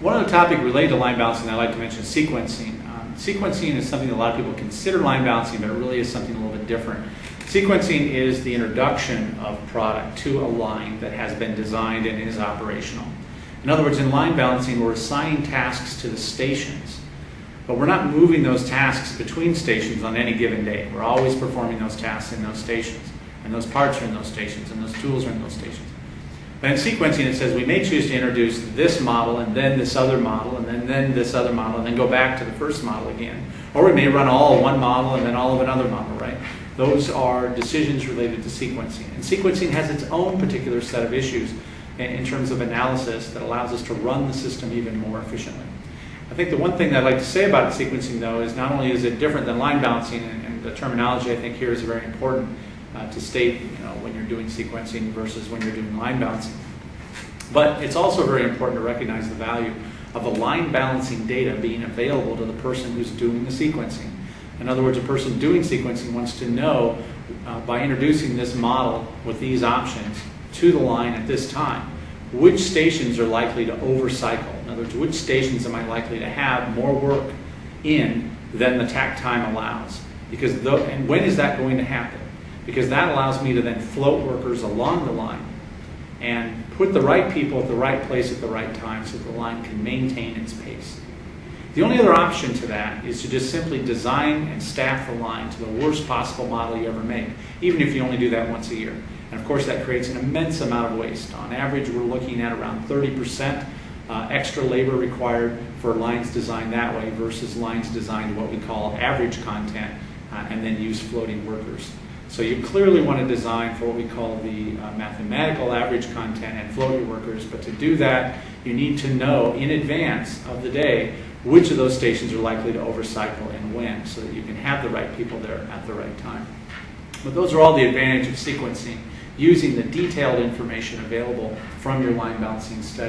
One other topic related to line balancing I'd like to mention is sequencing. Sequencing is something that a lot of people consider line balancing, but it really is something a little bit different. Sequencing is the introduction of product to a line that has been designed and is operational. In other words, in line balancing, we're assigning tasks to the stations, but we're not moving those tasks between stations on any given day. We're always performing those tasks in those stations, and those parts are in those stations, and those tools are in those stations. But in sequencing, it says we may choose to introduce this model and then this other model and then this other model and then go back to the first model again. Or we may run all of one model and then all of another model, right? Those are decisions related to sequencing. And sequencing has its own particular set of issues in terms of analysis that allows us to run the system even more efficiently. I think the one thing that I'd like to say about sequencing, though, is not only is it different than line balancing, and the terminology I think here is very important to state, when you're doing sequencing versus when you're doing line balancing. But it's also very important to recognize the value of the line balancing data being available to the person who's doing the sequencing. In other words, a person doing sequencing wants to know, by introducing this model with these options to the line at this time, which stations are likely to overcycle. In other words, which stations am I likely to have more work in than the takt time allows? And when is that going to happen? Because that allows me to then float workers along the line and put the right people at the right place at the right time so that the line can maintain its pace. The only other option to that is to just simply design and staff the line to the worst possible model you ever make, even if you only do that once a year. And of course that creates an immense amount of waste. On average, we're looking at around 30% extra labor required for lines designed that way versus lines designed what we call average content and then use floating workers. So you clearly want to design for what we call the mathematical average content and float your workers, but to do that, you need to know in advance of the day which of those stations are likely to overcycle and when, so that you can have the right people there at the right time. But those are all the advantages of sequencing, using the detailed information available from your line balancing study.